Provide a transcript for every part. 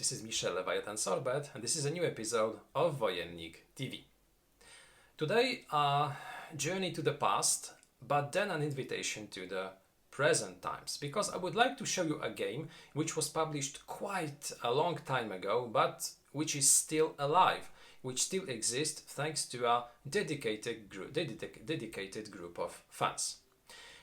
this is Michel Leviathan Sorbet, and this is a new episode of Wojennik TV. Today, a journey to the past, but then an invitation to the present times, because I would like to show you a game which was published quite a long time ago, but which is still alive, which still exists thanks to a dedicated group of fans.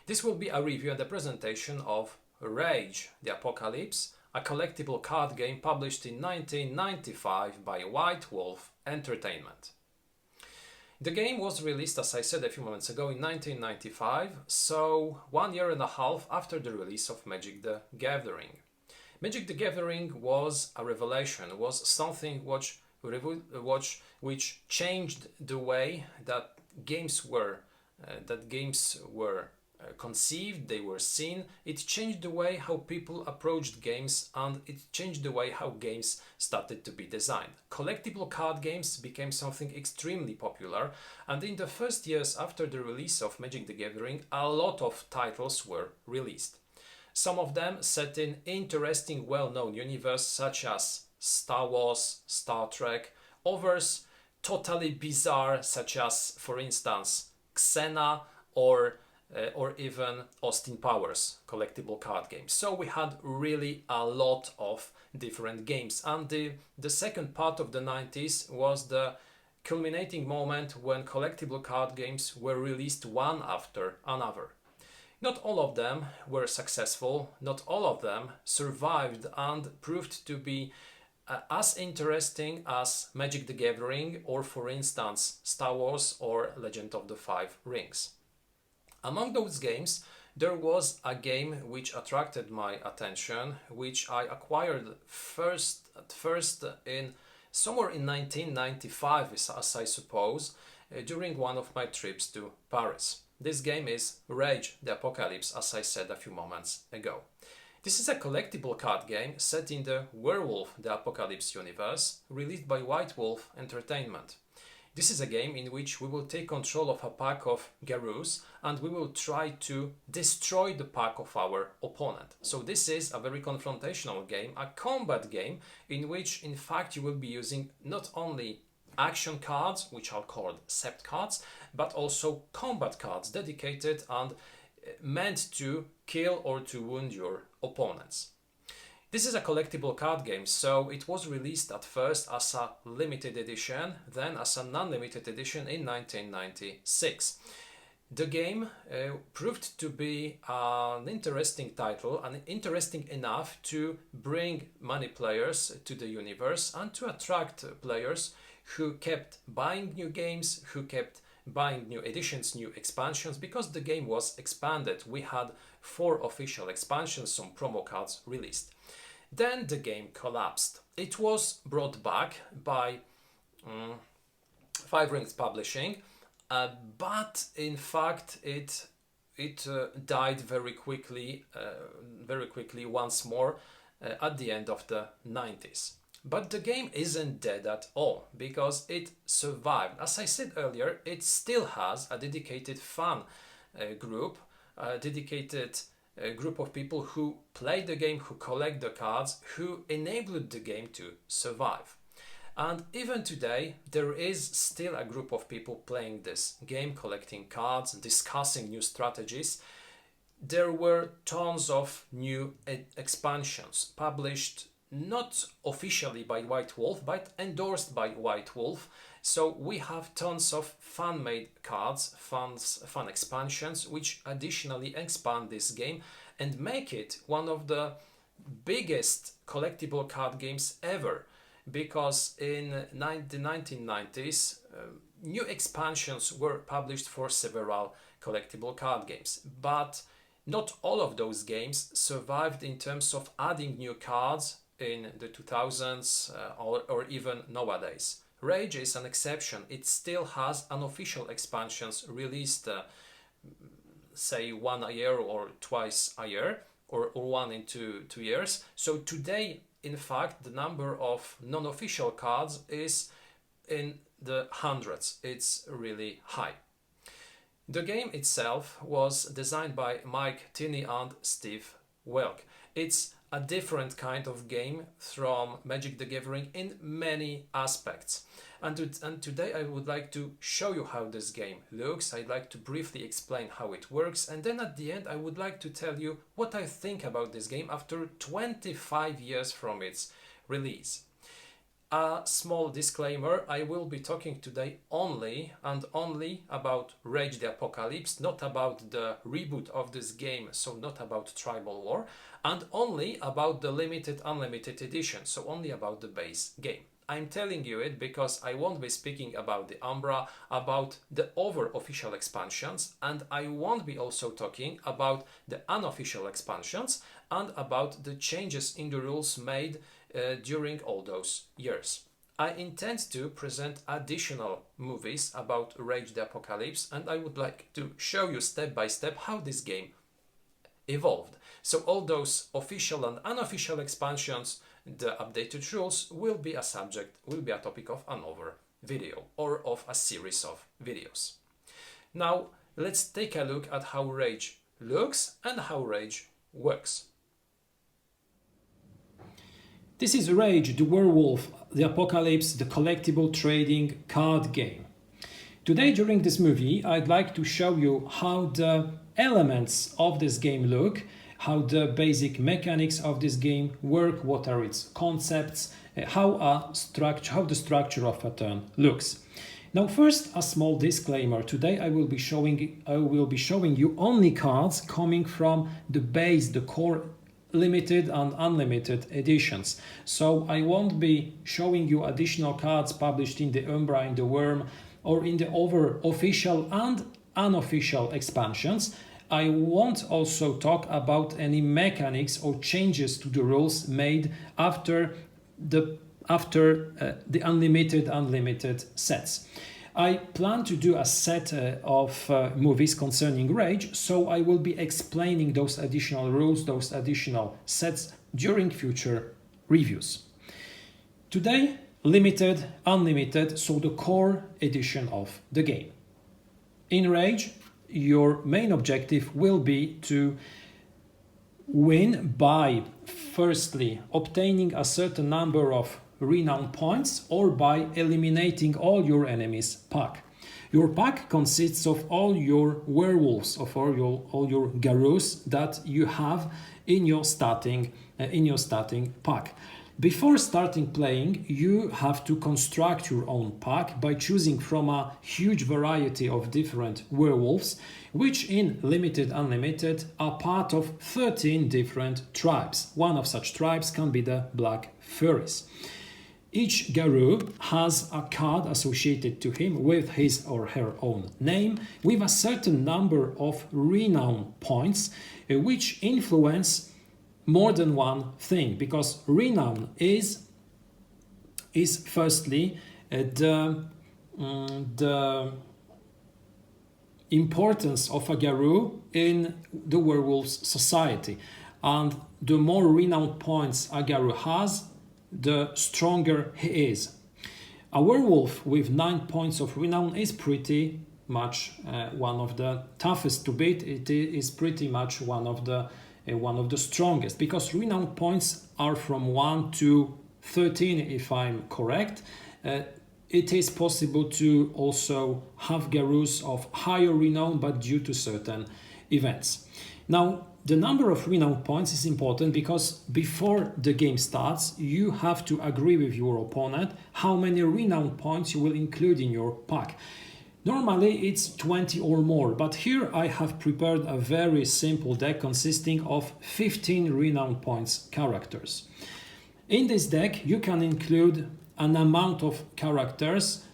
This will be a review and a presentation of Rage, the Apocalypse, a collectible card game published in 1995 by White Wolf Entertainment. The game was released, as I said a few moments ago, in 1995, so 1 year and a half after the release of Magic the Gathering. Magic the Gathering was a revelation, was something which changed the way that games were conceived, they were seen. It changed the way how people approached games, and it changed the way how games started to be designed. Collectible card games became something extremely popular, and in the first years after the release of Magic the Gathering, a lot of titles were released. Some of them set in interesting, well-known universe such as Star Wars, Star Trek, others totally bizarre such as, for instance, Xena or even Austin Powers collectible card games. So we had really a lot of different games, and the second part of the 90s was the culminating moment when collectible card games were released one after another. Not all of them were successful, not all of them survived and proved to be as interesting as Magic the Gathering or, for instance, Star Wars or Legend of the Five Rings. Among those games, there was a game which attracted my attention, which I acquired first in somewhere in 1995, as I suppose, during one of my trips to Paris. This game is Rage, the Apocalypse, as I said a few moments ago. This is a collectible card game set in the Werewolf, the Apocalypse universe, released by White Wolf Entertainment. This is a game in which we will take control of a pack of gurus and we will try to destroy the pack of our opponent. So this is a very confrontational game, a combat game in which in fact you will be using not only action cards, which are called sept cards, but also combat cards dedicated and meant to kill or to wound your opponents. This is a collectible card game, so it was released at first as a limited edition, then as a non-limited edition in 1996. The game proved to be an interesting title, and interesting enough to bring many players to the universe and to attract players who kept buying new games, who kept buying new editions, new expansions, because the game was expanded. We had 4 official expansions, some promo cards released. Then the game collapsed. It was brought back by Five Rings Publishing, but in fact it died very quickly once more at the end of the 90s. But the game isn't dead at all, because it survived. As I said earlier, it still has a dedicated fan group, a dedicated group of people who play the game, who collect the cards, who enabled the game to survive. And even today, there is still a group of people playing this game, collecting cards, discussing new strategies. There were tons of new expansions published, not officially by White Wolf, but endorsed by White Wolf. So we have tons of fan-made cards, fun expansions, which additionally expand this game and make it one of the biggest collectible card games ever. Because in the 1990s, new expansions were published for several collectible card games. But not all of those games survived in terms of adding new cards in the 2000s or even nowadays. Rage is an exception. It still has unofficial expansions released, say 1 a year or twice a year, or 1 in 2 years. So today, in fact, the number of non-official cards is in the hundreds. It's really high. The game itself was designed by Mike Tinney and Steve Welk. It's a different kind of game from Magic the Gathering in many aspects. And today I would like to show you how this game looks. I'd like to briefly explain how it works, and then at the end I would like to tell you what I think about this game after 25 years from its release. A small disclaimer, I will be talking today only about Rage the Apocalypse, not about the reboot of this game, so not about Tribal War, and only about the limited unlimited edition, so only about the base game. I'm telling you it because I won't be speaking about the Umbra, about the other official expansions, and I won't be also talking about the unofficial expansions and about the changes in the rules made during all those years. I intend to present additional movies about Rage the Apocalypse, and I would like to show you step by step how this game evolved. So all those official and unofficial expansions, the updated rules will be a topic of another video or of a series of videos. Now let's take a look at how Rage looks and how Rage works. This is Rage, the Werewolf, the Apocalypse, the collectible trading card game. Today during this movie I'd like to show you how the elements of this game look, how the basic mechanics of this game work, what are its concepts, how the structure of a turn looks. Now first a small disclaimer. Today I will be showing you only cards coming from the base, the core limited and unlimited editions. So I won't be showing you additional cards published in the Umbra, in the Worm, or in the other official and unofficial expansions. I won't also talk about any mechanics or changes to the rules made after the unlimited sets. I plan to do a set of movies concerning Rage, so I will be explaining those additional rules, those additional sets during future reviews. Today, limited, unlimited, so the core edition of the game. In Rage, your main objective will be to win by firstly obtaining a certain number of renown points or by eliminating all your enemies' pack. Your pack consists of all your werewolves, of all your garus that you have in your starting pack. Before starting playing, you have to construct your own pack by choosing from a huge variety of different werewolves, which in limited unlimited are part of 13 different tribes. One of such tribes can be the Black Furies. Each Garu has a card associated to him with his or her own name, with a certain number of renown points, which influence more than one thing, because renown is firstly the importance of a Garu in the werewolf's society, and the more renown points a Garu has, the stronger he is. A werewolf with 9 points of renown is pretty much one of the toughest to beat. It is pretty much one of the strongest, because renown points are from 1 to 13 if I'm correct. It is possible to also have Garus of higher renown, but due to certain events. Now, the number of renown points is important because before the game starts, you have to agree with your opponent how many renown points you will include in your pack. Normally it's 20 or more, but here I have prepared a very simple deck consisting of 15 renown points characters. In this deck you can include an amount of characters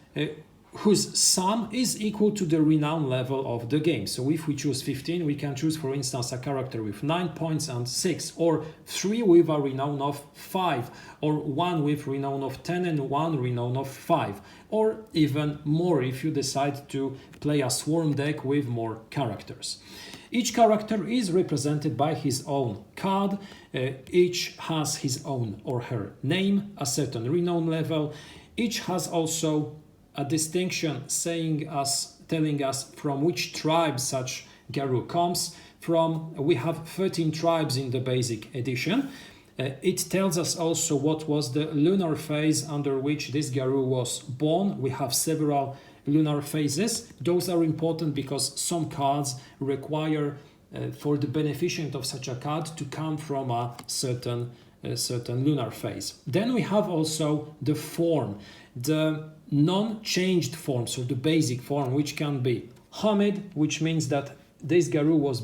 whose sum is equal to the renown level of the game. So if we choose 15, we can choose, for instance, a character with 9 points and 6, or 3 with a renown of 5, or 1 with renown of 10 and 1 renown of 5, or even more if you decide to play a swarm deck with more characters. Each character is represented by his own card, each has his own or her name, a certain renown level, each has also a distinction telling us from which tribe such Garu comes from. We have 13 tribes in the basic edition. It tells us also what was the lunar phase under which this Garou was born. We have several lunar phases. Those are important because some cards require, for the beneficent of such a card, to come from a certain lunar phase. Then we have also the form, the non-changed form, so the basic form, which can be homid, which means that this Garou was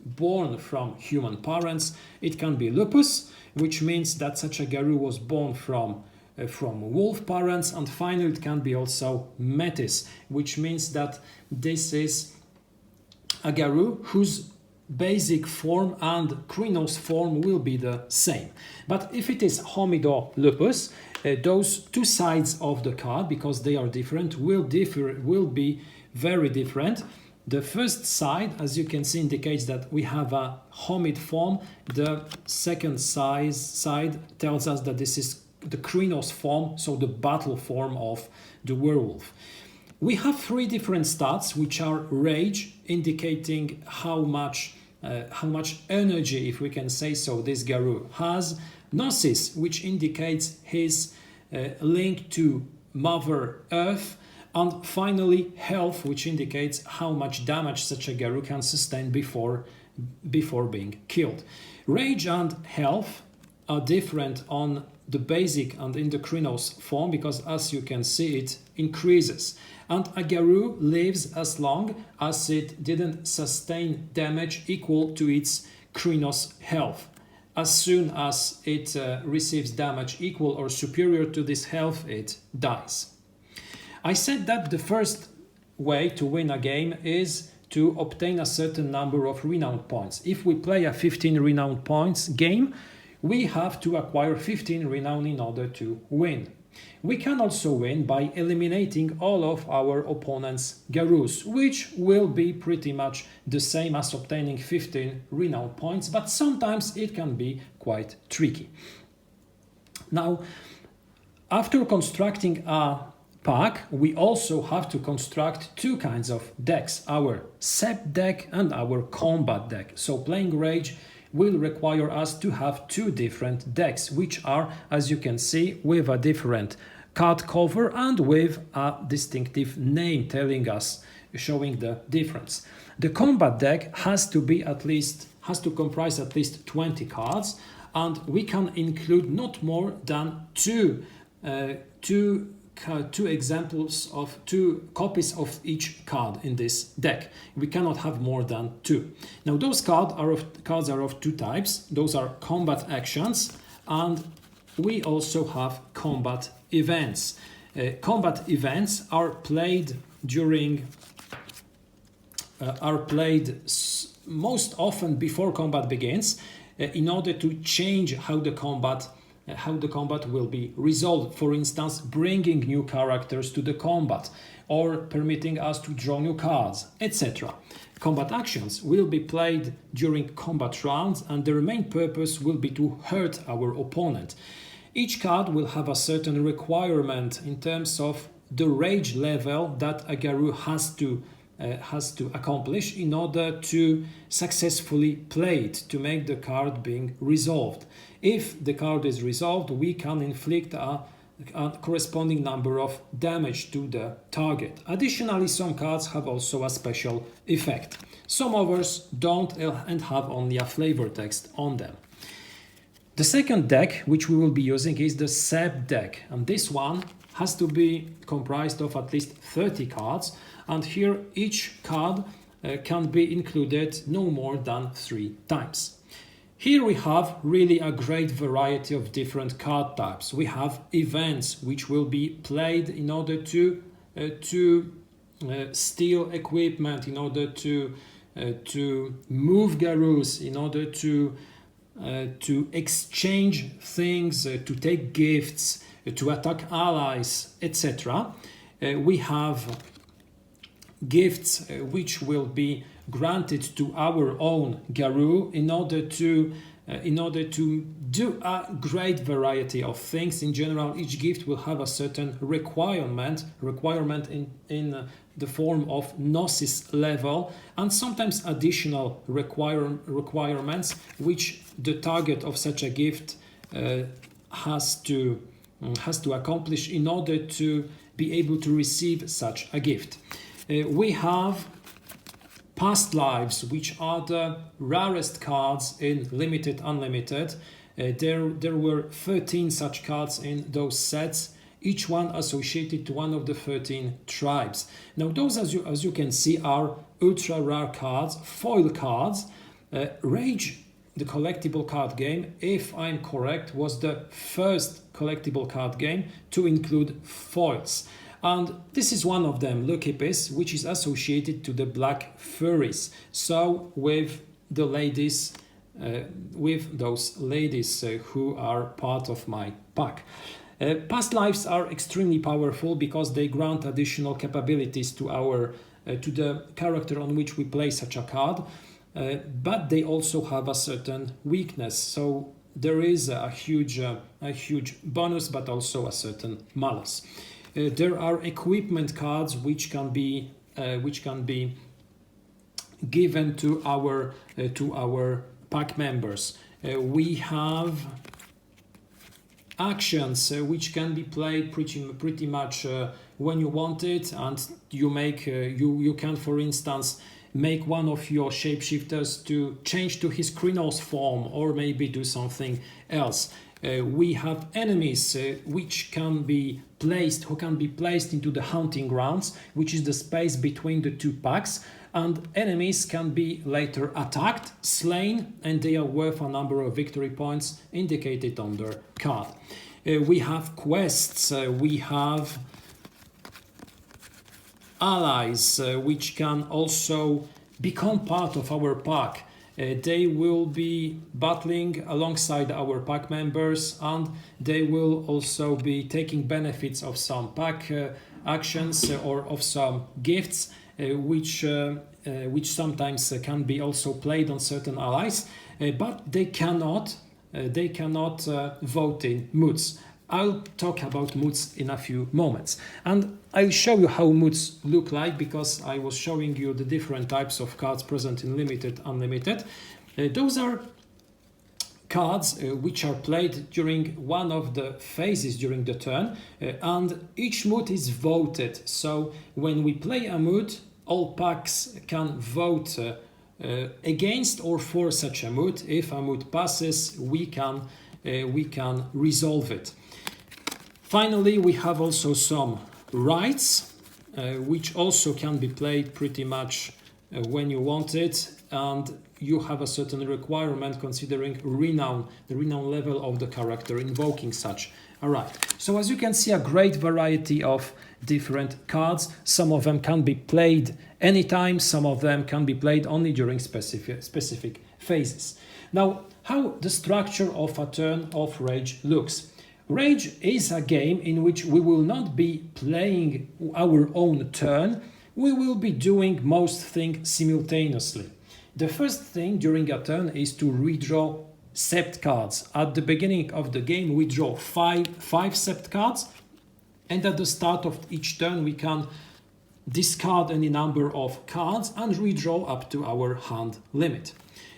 born from human parents. It can be lupus, which means that such a Garou was born from wolf parents. And finally, it can be also metis, which means that this is a Garou whose basic form and Krinos form will be the same. But if it is homid or lupus, those two sides of the card, because they are different, will be very different. The first side, as you can see, indicates that we have a homid form. The second side tells us that this is the Krinos form, so the battle form of the werewolf. We have three different stats, which are rage, indicating how much energy, if we can say so, this Garou has. Gnosis, which indicates his link to Mother Earth. And finally, health, which indicates how much damage such a Garou can sustain before being killed. Rage and health are different on the basic and in the Krinos form because, as you can see, it increases. And a Garou lives as long as it didn't sustain damage equal to its Krinos health. As soon as it receives damage equal or superior to this health, it dies. I said that the first way to win a game is to obtain a certain number of renown points. If we play a 15 renown points game, we have to acquire 15 renown in order to win. We can also win by eliminating all of our opponent's Garous, which will be pretty much the same as obtaining 15 renown points, but sometimes it can be quite tricky. Now, after constructing a pack, we also have to construct two kinds of decks, our Sep deck and our combat deck. So playing Rage will require us to have two different decks, which are, as you can see, with a different card cover and with a distinctive name showing the difference. The combat deck has to comprise at least 20 cards, and we can include not more than two copies of each card in this deck. We cannot have more than two. Now those cards are of two types. Those are combat actions, and we also have combat events. Combat events are played most often before combat begins, in order to change how the combat will be resolved. For instance, bringing new characters to the combat or permitting us to draw new cards, etc. Combat actions will be played during combat rounds, and their main purpose will be to hurt our opponent. Each card will have a certain requirement in terms of the rage level that a Garou has to accomplish in order to successfully play it, to make the card being resolved. If the card is resolved, we can inflict a corresponding number of damage to the target. Additionally, some cards have also a special effect. Some others don't and have only a flavor text on them. The second deck which we will be using is the Sep deck, and this one has to be comprised of at least 30 cards, and here each card can be included no more than 3 times. Here we have really a great variety of different card types. We have events which will be played in order to steal equipment, in order to move Garous, in order to exchange things, to take gifts, to attack allies, etc. We have gifts which will be granted to our own Garou in order to in order to do a great variety of things. In general, each gift will have a certain requirement in the form of gnosis level, and sometimes additional requirements which the target of such a gift has to accomplish in order to be able to receive such a gift. We have past lives, which are the rarest cards in limited unlimited. There were 13 such cards in those sets, each one associated to one of the 13 tribes. Now those, as you can see, are ultra rare cards, foil cards. Rage, the collectible card game, if I'm correct, was the first collectible card game to include foils. And this is one of them, Lucky Piece, which is associated to the black furries. So with the ladies, with those ladies who are part of my pack. Past lives are extremely powerful because they grant additional capabilities to the character on which we play such a card, but they also have a certain weakness. So there is a huge bonus, but also a certain malus. There are equipment cards which can be given to our pack members. We have actions which can be played pretty much when you want it, and you make you can, for instance, make one of your shapeshifters to change to his Krynos form, or maybe do something else. We have enemies who can be placed into the hunting grounds, which is the space between the two packs, and enemies can be later attacked, slain, and they are worth a number of victory points indicated on their card. We have quests, we have allies which can also become part of our pack. They will be battling alongside our pack members, and they will also be taking benefits of some pack actions or of some gifts, which sometimes can be also played on certain allies, but they cannot vote in moods. I'll talk about moods in a few moments, and I'll show you how moods look like, because I was showing you the different types of cards present in limited, unlimited. Those are cards which are played during one of the phases during the turn, and each mood is voted. So when we play a mood, all packs can vote against or for such a mood. If a mood passes, we can resolve it. Finally, we have also some rights, which also can be played pretty much when you want it, and you have a certain requirement considering renown, the renown level of the character invoking such a right. So as you can see, a great variety of different cards. Some of them can be played anytime, some of them can be played only during specific phases. Now, how the structure of a turn of Rage looks. Rage is a game in which we will not be playing our own turn, we will be doing most things simultaneously. The first thing during a turn is to redraw sept cards. At the beginning of the game we draw five sept cards, and at the start of each turn we can discard any number of cards and redraw up to our hand limit.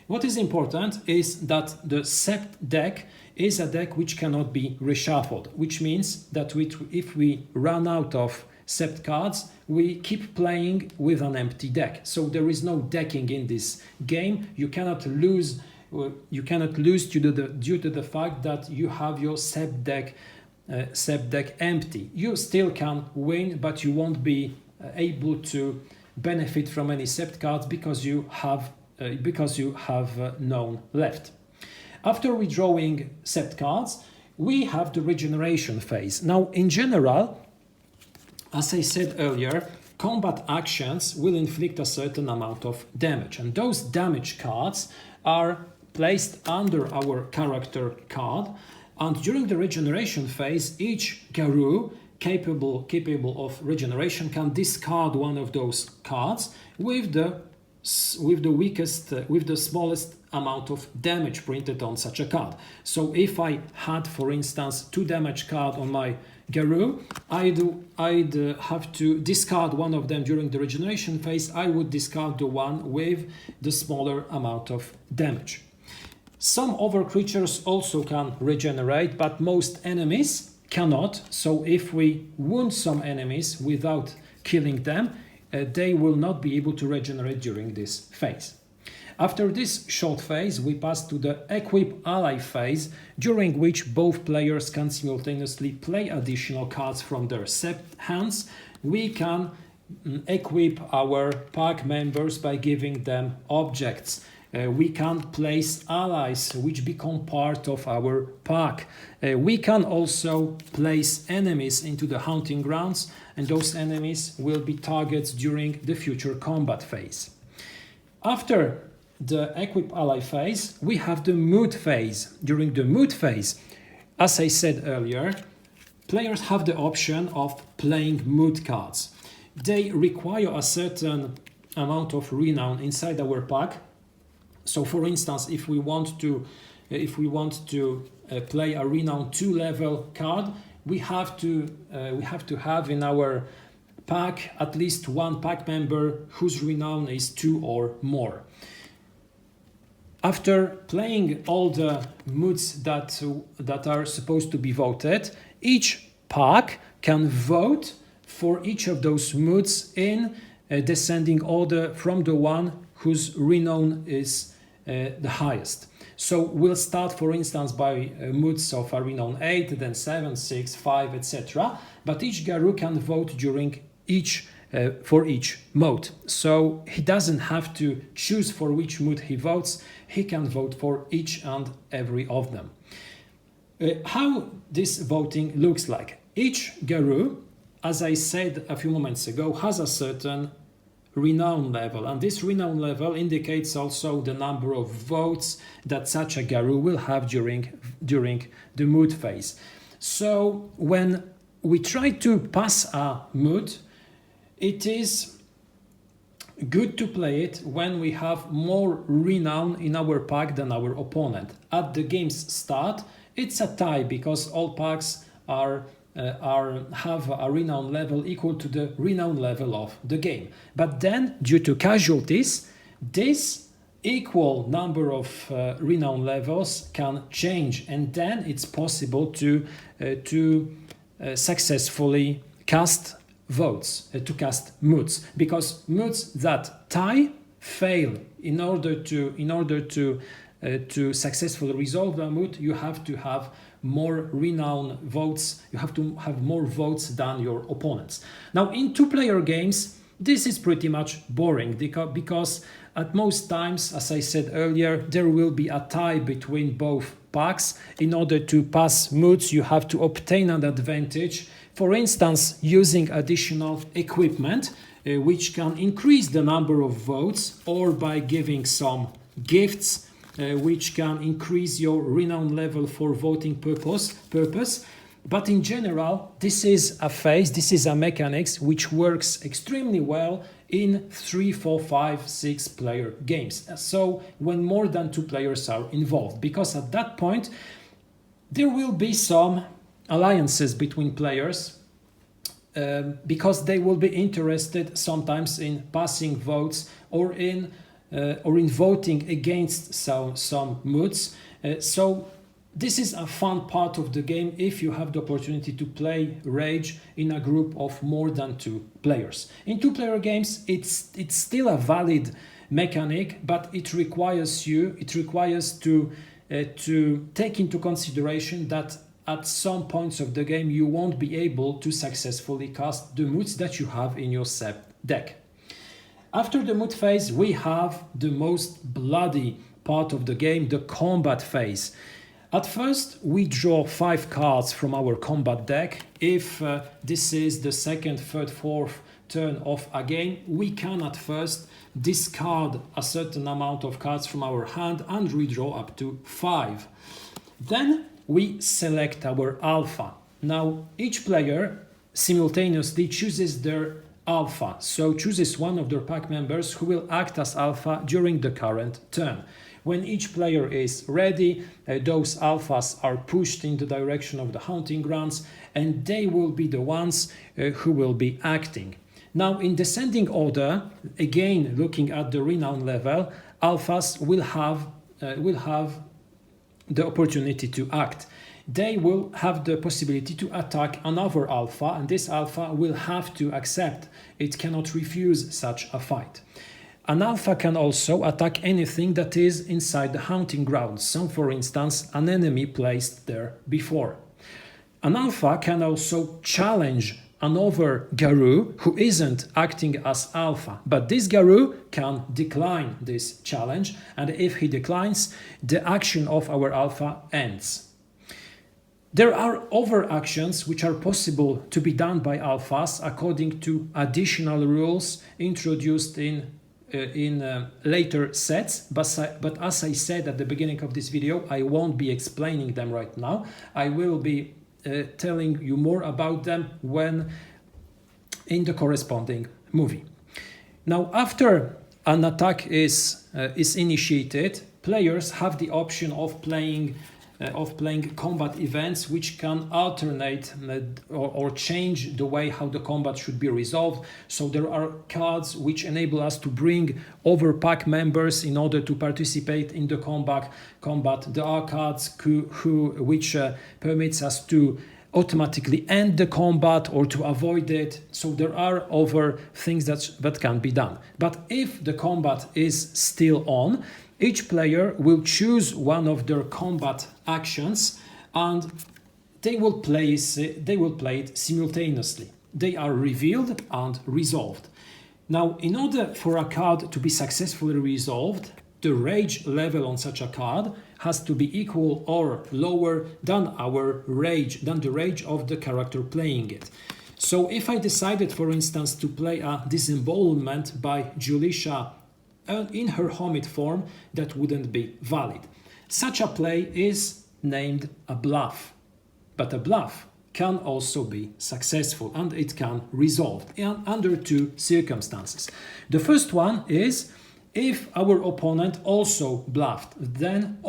What is important is that the sept deck is a deck which cannot be reshuffled, which means that if we run out of sept cards, we keep playing with an empty deck. So there is no decking in this game. You cannot lose due to the fact that you have your sept deck empty. You still can win, but you won't be able to benefit from any sept cards because you have none left. After redrawing sept cards, we have the regeneration phase. Now, in general, as I said earlier, combat actions will inflict a certain amount of damage, and those damage cards are placed under our character card, and during the regeneration phase, each Garou capable of regeneration can discard one of those cards with the smallest amount of damage printed on such a card. So if I had, for instance, 2 damage card on my Garou, I'd have to discard one of them during the regeneration phase. I would discard the one with the smaller amount of damage. Some other creatures also can regenerate, but most enemies cannot. So if we wound some enemies without killing them, they will not be able to regenerate during this phase. After this short phase, we pass to the equip ally phase, during which both players can simultaneously play additional cards from their set hands. We can equip our pack members by giving them objects. We can place allies which become part of our pack. We can also place enemies into the hunting grounds, and those enemies will be targets during the future combat phase. After the equip ally phase, we have the mood phase. During the mood phase, as I said earlier, players have the option of playing mood cards. They require a certain amount of renown inside our pack. So, for instance, if we want to play a renown 2 level card, we have to have in our pack at least one pack member whose renown is 2 or more. After playing all the moods that are supposed to be voted, each pack can vote for each of those moods in descending order from the one whose renown is the highest. So we'll start, for instance, by moods of a renown 8, then 7, 6, 5, etc. But each Garou can vote during for each mode. So he doesn't have to choose for which mood he votes. He can vote for each and every of them. How this voting looks like. Each Garou, as I said a few moments ago, has a certain renown level, and this renown level indicates also the number of votes that such a Garou will have during the mood phase. So when we try to pass a mood, it is good to play it when we have more renown in our pack than our opponent. At the game's start, it's a tie because all packs have a renown level equal to the renown level of the game. But then, due to casualties, this equal number of renown levels can change, and then it's possible to successfully cast votes, to cast moods, because moods that tie fail. In order to successfully resolve a mood, you have to have more renown votes. You have to have more votes than your opponents. Now, in 2-player games, this is pretty much boring because at most times, as I said earlier, there will be a tie between both packs. In order to pass moods, you have to obtain an advantage. For instance, using additional equipment, which can increase the number of votes, or by giving some gifts, which can increase your renown level for voting purpose. But in general, this is a phase, this is a mechanics which works extremely well in 3, 4, 5, 6 player games. So when more than 2 players are involved, because at that point there will be some alliances between players, because they will be interested sometimes in passing votes or in voting against some moods. So this is a fun part of the game if you have the opportunity to play Rage in a group of more than 2 players. In 2-player games, it's still a valid mechanic, but it requires to take into consideration that at some points of the game you won't be able to successfully cast the moods that you have in your set deck. After the mood phase, we have the most bloody part of the game, the combat phase. At first, we draw 5 cards from our combat deck. If this is the 2nd, 3rd, 4th turn of a game, we can at first discard a certain amount of cards from our hand and redraw up to 5. Then we select our alpha. Now, each player simultaneously chooses their alpha, so chooses one of their pack members who will act as alpha during the current turn. When each player is ready, those alphas are pushed in the direction of the hunting grounds, and they will be the ones who will be acting. Now, in descending order, again looking at the renown level, alphas will have the opportunity to act. They will have the possibility to attack another alpha, and this alpha will have to accept. It cannot refuse such a fight. An alpha can also attack anything that is inside the hunting grounds, so for instance, an enemy placed there before. An alpha can also challenge another Garou who isn't acting as alpha, but this Garou can decline this challenge, and if he declines, the action of our alpha ends. There are other actions which are possible to be done by alphas according to additional rules introduced in later sets, but as I said at the beginning of this video, I won't be explaining them right now. I will be telling you more about them when in the corresponding movie. Now, after an attack is initiated, players have the option of playing combat events which can alternate or change the way how the combat should be resolved. So there are cards which enable us to bring other pack members in order to participate in the combat. There are cards which permits us to automatically end the combat or to avoid it. So there are other things that can be done. But if the combat is still on, each player will choose one of their combat actions and they will play it simultaneously. They are revealed and resolved. Now, in order for a card to be successfully resolved, the rage level on such a card has to be equal or lower than the rage of the character playing it. So if I decided, for instance, to play a disembowelment by Julisha in her Homid form, that wouldn't be valid. Such a play is named a bluff. But a bluff can also be successful and it can resolve under two circumstances. The first one is if our opponent also bluffed, then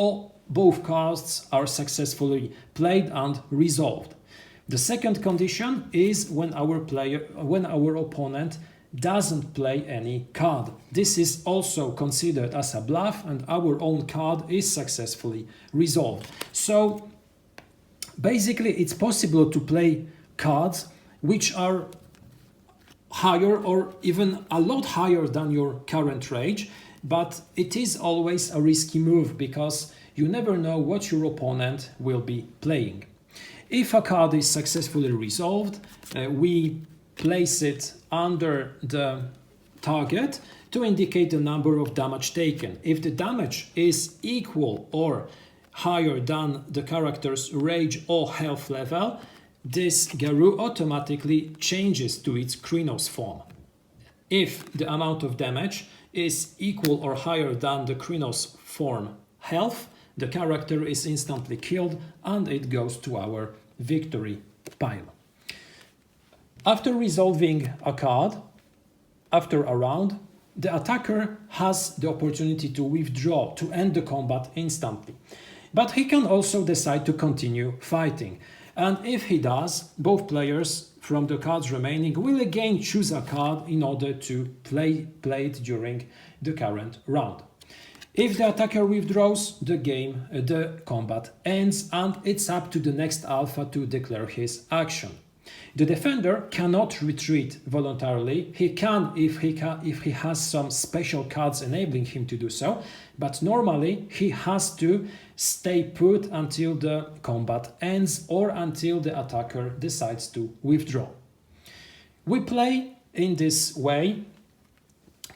both cards are successfully played and resolved. The second condition is when our opponent doesn't play any card. This is also considered as a bluff and our own card is successfully resolved. So basically it's possible to play cards which are higher or even a lot higher than your current rage, but it is always a risky move because you never know what your opponent will be playing. If a card is successfully resolved, we place it under the target to indicate the number of damage taken. If the damage is equal or higher than the character's rage or health level, this Garou automatically changes to its Krynos form. If the amount of damage is equal or higher than the Krynos form health, the character is instantly killed and it goes to our victory pile. After resolving a card, after a round, the attacker has the opportunity to withdraw, to end the combat instantly. But he can also decide to continue fighting. And if he does, both players from the cards remaining will again choose a card in order to play it during the current round. If the attacker withdraws, the combat ends and it's up to the next alpha to declare his action. The defender cannot retreat voluntarily. He can if he has some special cards enabling him to do so, but normally he has to stay put until the combat ends or until the attacker decides to withdraw. We play in this way,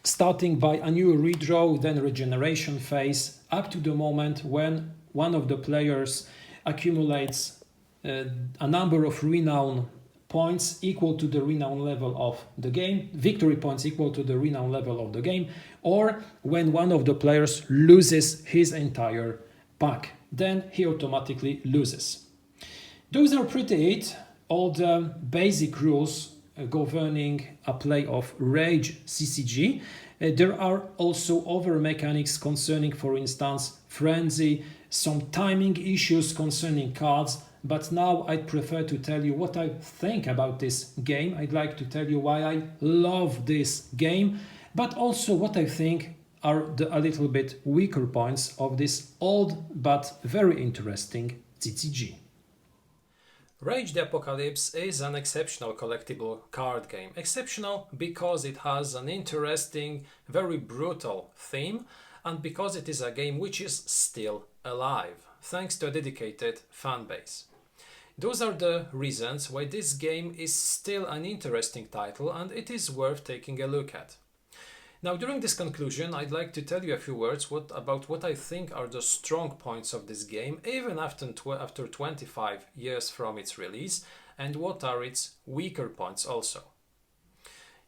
starting by a new redraw, then regeneration phase, up to the moment when one of the players accumulates a number of renown points equal to the renown level of the game, victory points equal to the renown level of the game, or when one of the players loses his entire pack, then he automatically loses. Those are pretty it, all the basic rules governing a play of Rage CCG. There are also other mechanics concerning, for instance, frenzy, some timing issues concerning cards, but now I'd prefer to tell you what I think about this game. I'd like to tell you why I love this game, but also what I think are a little bit weaker points of this old but very interesting CCG. Rage the Apocalypse is an exceptional collectible card game. Exceptional because it has an interesting, very brutal theme, and because it is a game which is still alive, thanks to a dedicated fan base. Those are the reasons why this game is still an interesting title and it is worth taking a look at. Now, during this conclusion, I'd like to tell you a few words about what I think are the strong points of this game, even after 25 years from its release, and what are its weaker points also.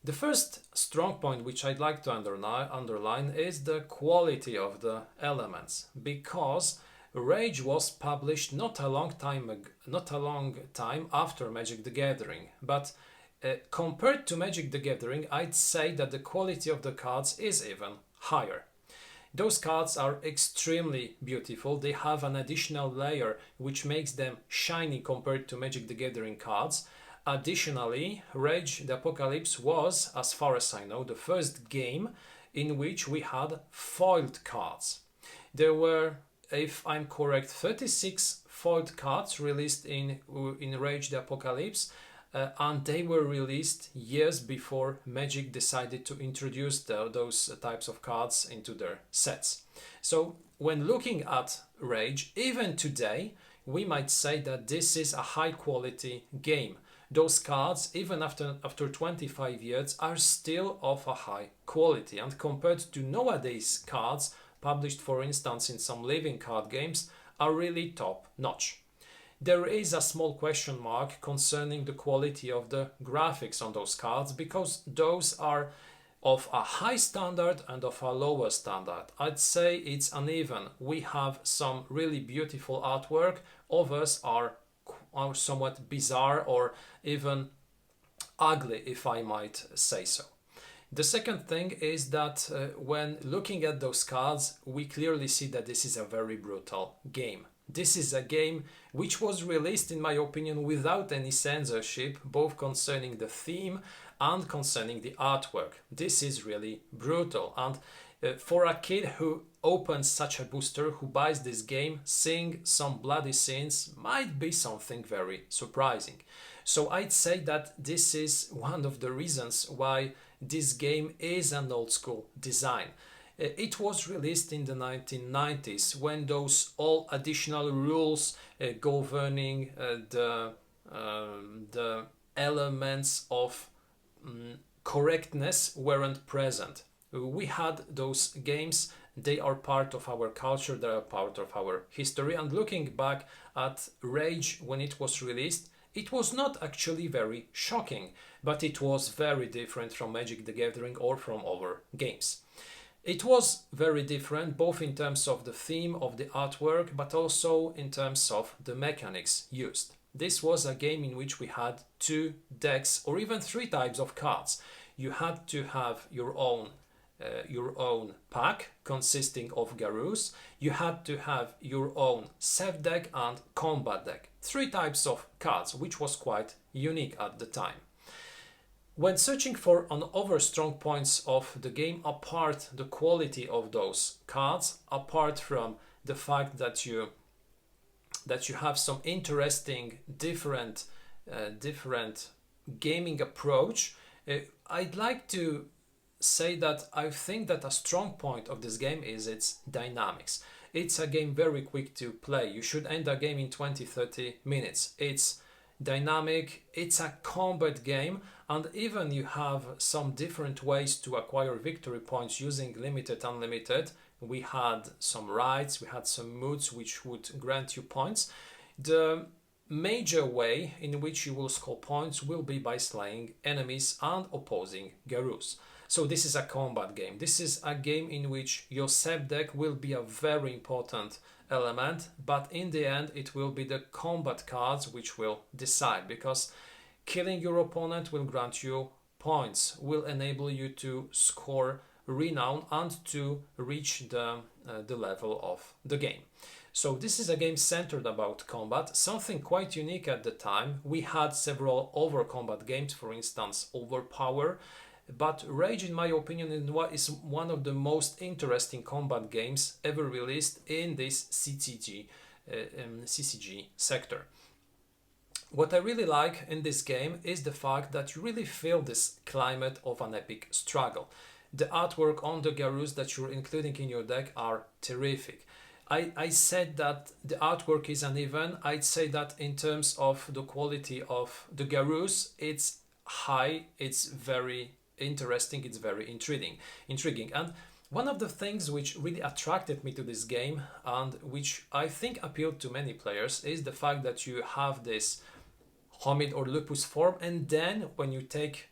The first strong point which I'd like to underline is the quality of the elements, because Rage was published not a long time after Magic the Gathering, but compared to Magic the Gathering, I'd say that the quality of the cards is even higher. Those cards are extremely beautiful. They have an additional layer which makes them shiny compared to Magic the Gathering cards. Additionally, Rage the Apocalypse was, as far as I know, the first game in which we had foiled cards. There were, if I'm correct, 36 foiled cards released in Rage the Apocalypse. And they were released years before Magic decided to introduce those types of cards into their sets. So when looking at Rage, even today, we might say that this is a high quality game. Those cards, even after 25 years, are still of a high quality, and compared to nowadays cards published, for instance, in some living card games, are really top notch. There is a small question mark concerning the quality of the graphics on those cards, because those are of a high standard and of a lower standard. I'd say it's uneven. We have some really beautiful artwork, others are somewhat bizarre or even ugly, if I might say so. The second thing is that when looking at those cards, we clearly see that this is a very brutal game. This is a game which was released, in my opinion, without any censorship, both concerning the theme and concerning the artwork. This is really brutal, and for a kid who opens such a booster, who buys this game, seeing some bloody scenes might be something very surprising. So I'd say that this is one of the reasons why this game is an old school design. It was released in the 1990s, when those all additional rules governing the elements of correctness weren't present. We had those games, they are part of our culture, they are part of our history, and looking back at Rage when it was released, it was not actually very shocking, but it was very different from Magic the Gathering or from other games. It was very different, both in terms of the theme of the artwork, but also in terms of the mechanics used. This was a game in which we had 2 decks or even 3 types of cards. You had to have your own pack consisting of Garus. You had to have your own Seth deck and combat deck. 3 types of cards, which was quite unique at the time. When searching for other strong points of the game, apart the quality of those cards, apart from the fact that you have some interesting different gaming approach, I'd like to say that I think that a strong point of this game is its dynamics. It's a game very quick to play. You should end a game in 20-30 minutes. It's dynamic, it's a combat game, and even you have some different ways to acquire victory points using limited, unlimited. We had some rights, we had some moods which would grant you points. The major way in which you will score points will be by slaying enemies and opposing Garus. So this is a combat game. This is a game in which your sep deck will be a very important element, but in the end it will be the combat cards which will decide, because killing your opponent will grant you points, will enable you to score renown and to reach the level of the game. So this is a game centered about combat, something quite unique at the time. We had several over combat games, for instance Overpower, but Rage, in my opinion, is one of the most interesting combat games ever released in this CCG sector. What I really like in this game is the fact that you really feel this climate of an epic struggle. The artwork on the Garus that you're including in your deck are terrific. I said that the artwork is uneven. I'd say that in terms of the quality of the Garus, it's high, it's very interesting, it's very intriguing. And one of the things which really attracted me to this game and which I think appealed to many players is the fact that you have this homid or lupus form, and then when you take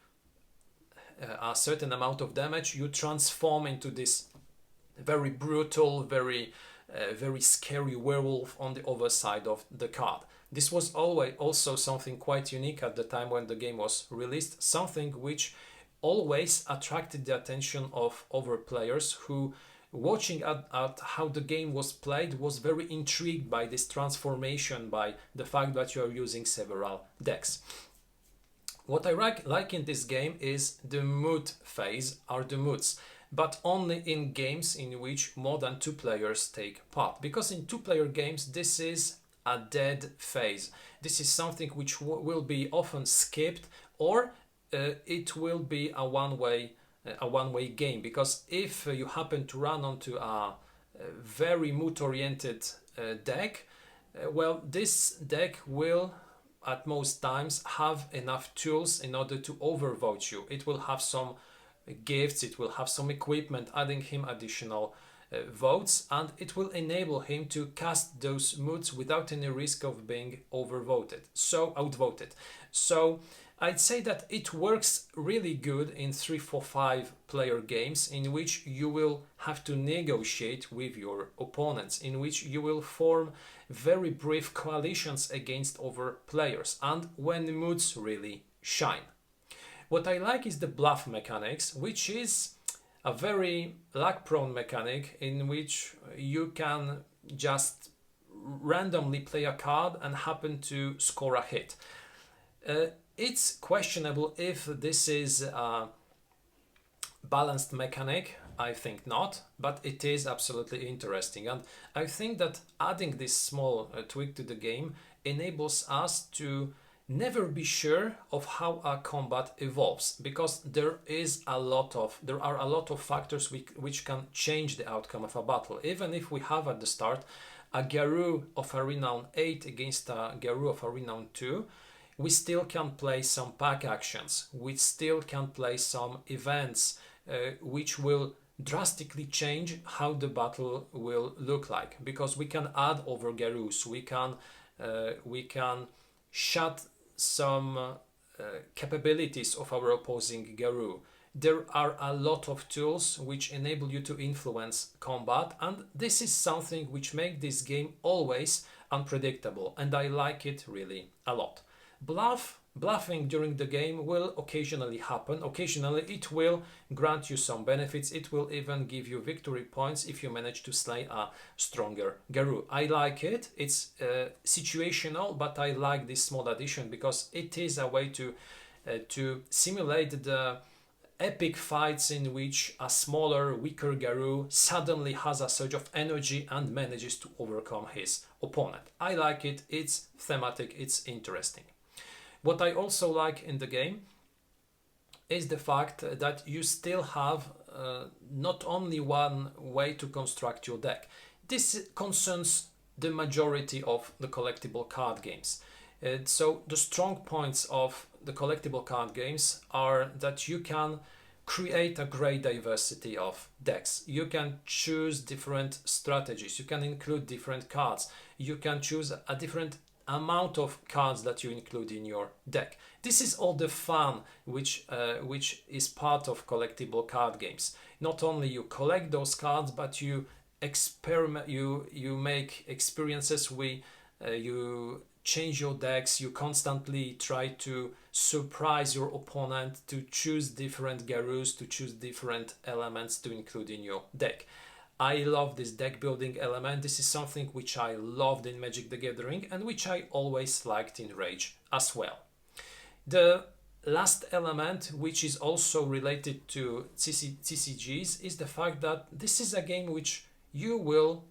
a certain amount of damage, you transform into this very brutal, very scary werewolf on the other side of the card. This was always also something quite unique at the time when the game was released, something which always attracted the attention of other players who, watching at how the game was played, was very intrigued by this transformation, by the fact that you are using several decks. What I like in this game is the mood phase, are the moods, but only in games in which more than 2 players take part. Because in 2-player games, this is a dead phase. This is something which will be often skipped, or it will be a one-way game. Because if you happen to run onto a very mood-oriented deck, well, this deck will at most times have enough tools in order to overvote you. It will have some gifts, it will have some equipment adding him additional votes, and it will enable him to cast those moods without any risk of being outvoted. So I'd say that it works really good in 3, 4, 5 player games in which you will have to negotiate with your opponents, in which you will form very brief coalitions against other players, and when the moods really shine. What I like is the bluff mechanics, which is a very luck-prone mechanic in which you can just randomly play a card and happen to score a hit. It's questionable if this is a balanced mechanic. I think not, but it is absolutely interesting, and I think that adding this small tweak to the game enables us to never be sure of how a combat evolves, because there are a lot of factors which can change the outcome of a battle. Even if we have at the start a Garu of a renown 8 against a Garu of a renown 2, we still can play some pack actions, we still can play some events which will drastically change how the battle will look like, because we can add over Garus, we can shut some capabilities of our opposing Garu. There are a lot of tools which enable you to influence combat, and this is something which makes this game always unpredictable, and I like it really a lot. Bluffing during the game will occasionally happen. Occasionally it will grant you some benefits. It will even give you victory points if you manage to slay a stronger Garu. I like it. It's situational, but I like this small addition because it is a way to simulate the epic fights in which a smaller, weaker Garu suddenly has a surge of energy and manages to overcome his opponent. I like it. It's thematic. It's interesting. What I also like in the game is the fact that you still have not only one way to construct your deck. This concerns the majority of the collectible card games. So the strong points of the collectible card games are that you can create a great diversity of decks. You can choose different strategies. You can include different cards. You can choose a different amount of cards that you include in your deck. This is all the fun which is part of collectible card games. Not only you collect those cards, but you experiment, you make experiences, you change your decks, you constantly try to surprise your opponent, to choose different garus, to choose different elements to include in your deck. I love this deck building element. This is something which I loved in Magic the Gathering and which I always liked in Rage as well. The last element, which is also related to CCGs, is the fact that this is a game which you will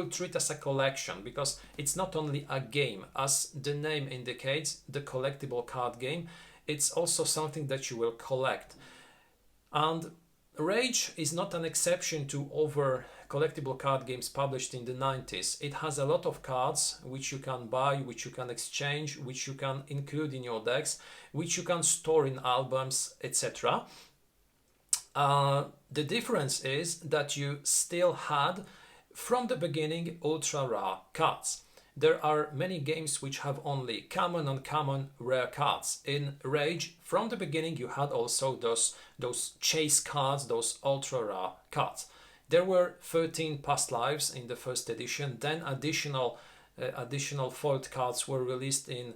treat as a collection, because it's not only a game, as the name indicates, the collectible card game. It's also something that you will collect. And Rage is not an exception to other collectible card games published in the 90s. It has a lot of cards which you can buy, which you can exchange, which you can include in your decks, which you can store in albums, etc. The difference is that you still had, from the beginning, ultra rare cards. There are many games which have only common, uncommon, rare cards. In Rage, from the beginning, you had also those chase cards, those ultra rare cards. There were 13 past lives in the first edition. Then additional foiled cards were released in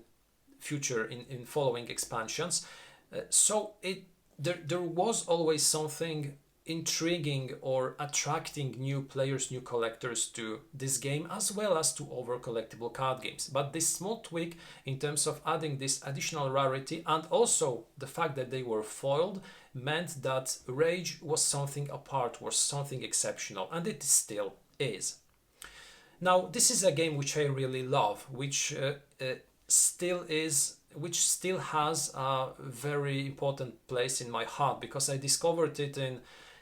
following expansions. So there was always something intriguing or attracting new players, new collectors to this game, as well as to other collectible card games. But this small tweak in terms of adding this additional rarity, and also the fact that they were foiled, meant that Rage was something apart, was something exceptional, and it still is. Now, this is a game which I really love, which still has a very important place in my heart, because I discovered it in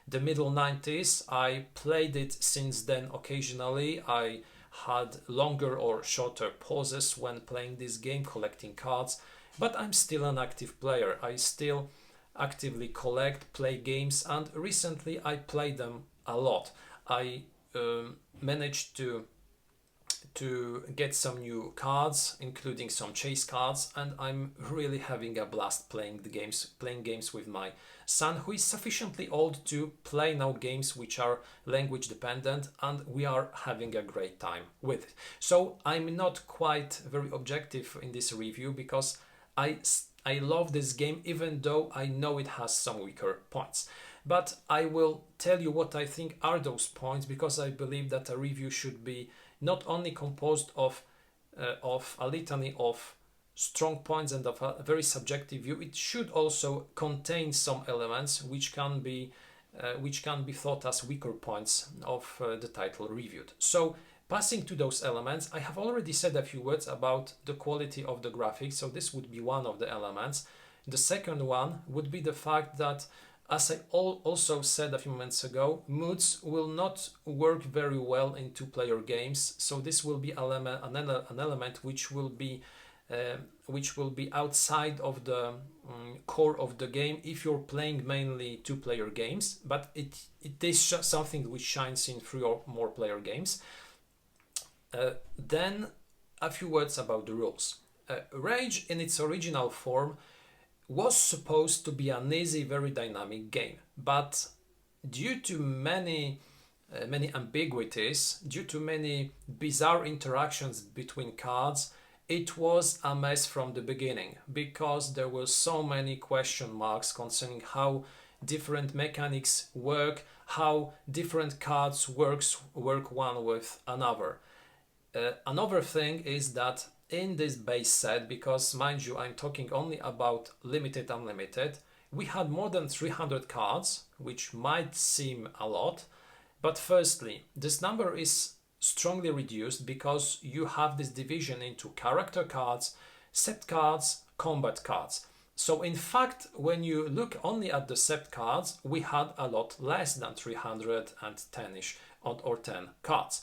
the middle 90s. I played it since then occasionally. I had longer or shorter pauses when playing this game, collecting cards, but I'm still an active player. I still actively play games, and recently I played them a lot. I managed to get some new cards, including some chase cards, and I'm really having a blast playing games with my son, who is sufficiently old to play now games which are language dependent, and we are having a great time with it. So I'm not quite very objective in this review, because I love this game, even though I know it has some weaker points. But I will tell you what I think are those points, because I believe that a review should be not only composed of a litany of strong points and of a very subjective view. It should also contain some elements which can be thought as weaker points of the title reviewed. So, passing to those elements, I have already said a few words about the quality of the graphics, so this would be one of the elements. The second one would be the fact that, as I also said a few moments ago, moods will not work very well in two-player games, so this will be an element which will be outside of the core of the game if you're playing mainly two-player games, but it is something which shines in 3 or more player games. Then a few words about the rules. Rage in its original form was supposed to be an easy, very dynamic game, but due to many ambiguities, due to many bizarre interactions between cards, it was a mess from the beginning, because there were so many question marks concerning how different mechanics work, how different cards work one with another. Another thing is that in this base set, because mind you, I'm talking only about limited, unlimited, we had more than 300 cards, which might seem a lot, but firstly, this number is strongly reduced because you have this division into character cards, set cards, combat cards. So in fact, when you look only at the set cards, we had a lot less than 310-ish or 10 cards.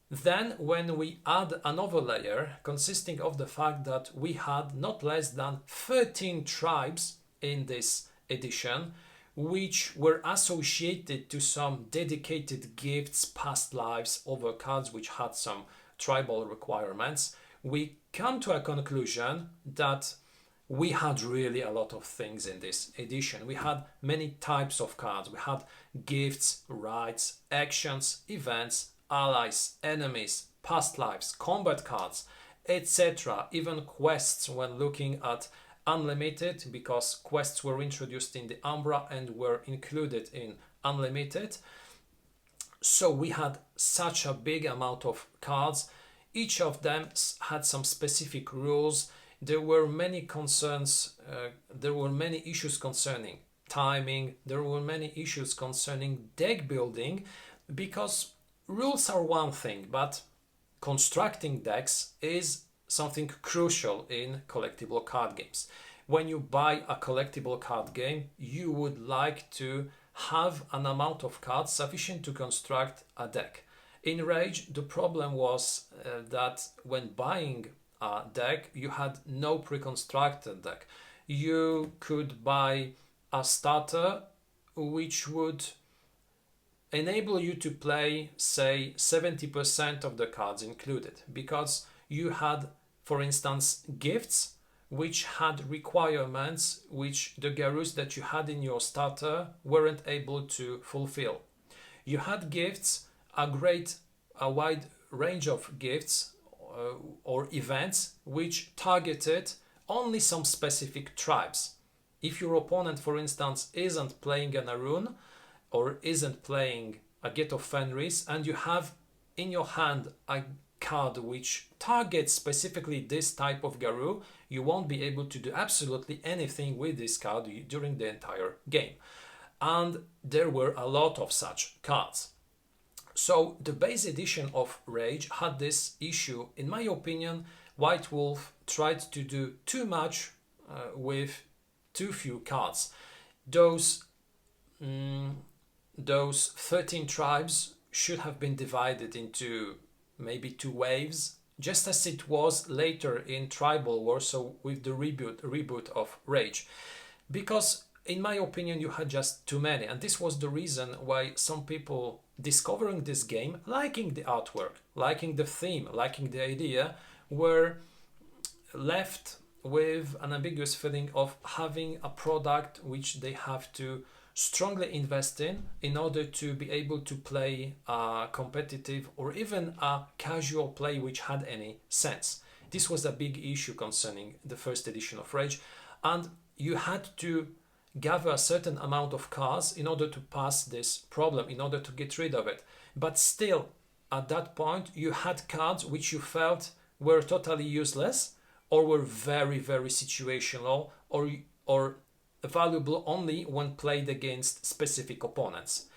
Then when we add another layer consisting of the fact that we had not less than 13 tribes in this edition, which were associated to some dedicated gifts, past lives, over cards which had some tribal requirements, we come to a conclusion that we had really a lot of things in this edition. We had many types of cards. We had gifts, rights, actions, events, allies, enemies, past lives, combat cards, etc. Even quests when looking at unlimited, because quests were introduced in the Umbra and were included in unlimited. So we had such a big amount of cards. Each of them had some specific rules. There were many concerns, there were many issues concerning timing, there were many issues concerning deck building, because rules are one thing, but constructing decks is something crucial in collectible card games. When you buy a collectible card game, you would like to have an amount of cards sufficient to construct a deck. In Rage, the problem was that when buying a deck, you had no pre-constructed deck. You could buy a starter which would enable you to play, say, 70% of the cards included, because you had, for instance, gifts which had requirements which the Garus that you had in your starter weren't able to fulfill. You had gifts, a wide range of gifts or events which targeted only some specific tribes. If your opponent, for instance, isn't playing an Arun or isn't playing a Gate of Fenris, and you have in your hand a card which targets specifically this type of Garu, you won't be able to do absolutely anything with this card during the entire game. And there were a lot of such cards. So the base edition of Rage had this issue. In my opinion, White Wolf tried to do too much with too few cards. Those 13 tribes should have been divided into maybe 2 waves, just as it was later in Tribal War, so with the reboot of Rage. Because in my opinion, you had just too many, and this was the reason why some people discovering this game, liking the artwork, liking the theme, liking the idea, were left with an ambiguous feeling of having a product which they have to strongly invest in order to be able to play a competitive or even a casual play which had any sense. This was a big issue concerning the first edition of Rage, and you had to gather a certain amount of cards in order to pass this problem, in order to get rid of it. But still, at that point, you had cards which you felt were totally useless or were very, very situational or valuable only when played against specific opponents.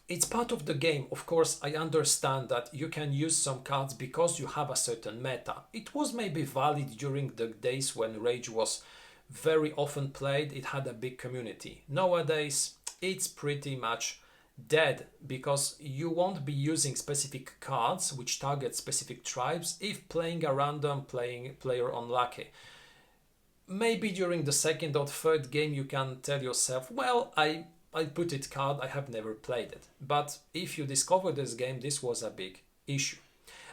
It's part of the game. Of course, I understand that you can use some cards because you have a certain meta. It was maybe valid during the days when Rage was very often played, it had a big community. Nowadays, it's pretty much dead because you won't be using specific cards which target specific tribes if playing a random player unlucky. Maybe during the second or third game you can tell yourself, well, I put it card, I have never played it. But if you discover this game, this was a big issue.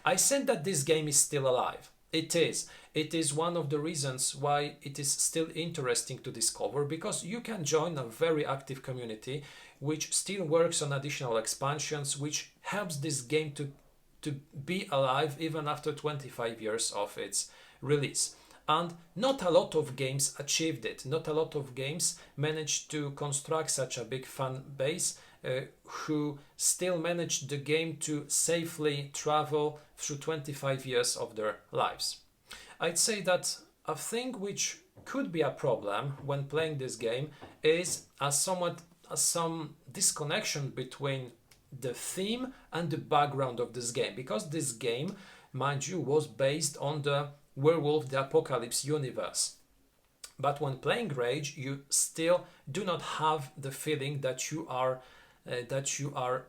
I said that this game is still alive. It is. It is one of the reasons why it is still interesting to discover, because you can join a very active community which still works on additional expansions, which helps this game to be alive even after 25 years of its release. And not a lot of games achieved it. Not a lot of games managed to construct such a big fan base who still managed the game to safely travel through 25 years of their lives. I'd say that a thing which could be a problem when playing this game is some disconnection between the theme and the background of this game, because this game, mind you, was based on the Werewolf the Apocalypse universe. But when playing Rage, you still do not have the feeling that you are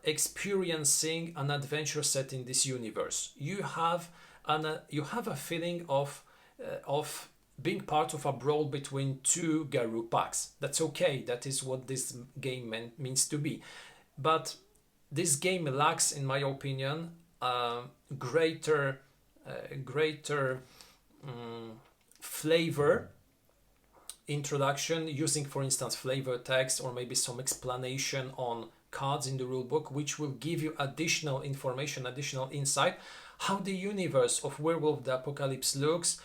experiencing an adventure set in this universe. You have a feeling of being part of a brawl between 2 Garu packs. That's okay. That is what this game means to be. But this game lacks, in my opinion, greater flavor introduction, using, for instance, flavor text or maybe some explanation on cards in the rulebook, which will give you additional information, additional insight how the universe of Werewolf the Apocalypse looks,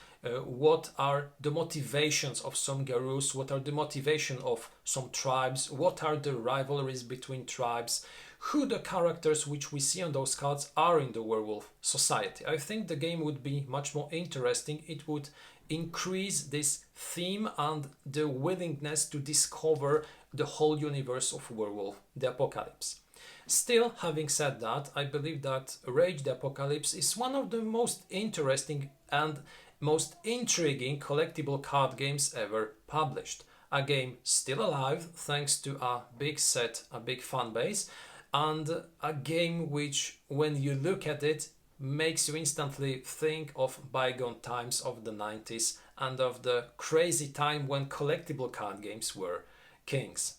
what are the motivations of some garus, what are the motivation of some tribes, what are the rivalries between tribes, who the characters which we see on those cards are in the werewolf society. I think the game would be much more interesting. It would increase this theme and the willingness to discover the whole universe of Werewolf the Apocalypse. Still, having said that, I believe that Rage the Apocalypse is one of the most interesting and most intriguing collectible card games ever published. A game still alive thanks to a big set, a big fan base, and a game which, when you look at it, makes you instantly think of bygone times of the 90s and of the crazy time when collectible card games were kings.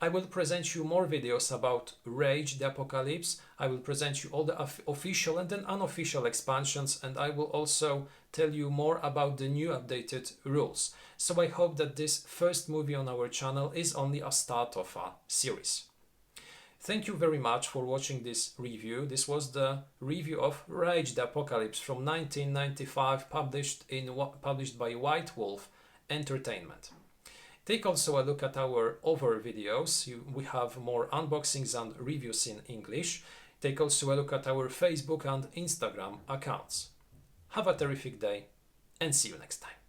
I will present you more videos about Rage the Apocalypse. I will present you all the official and then unofficial expansions, and I will also tell you more about the new updated rules. So I hope that this first movie on our channel is only a start of a series. Thank you very much for watching this review. This was the review of Rage the Apocalypse from 1995, published by White Wolf Entertainment. Take also a look at our other videos. We have more unboxings and reviews in English. Take also a look at our Facebook and Instagram accounts. Have a terrific day and see you next time.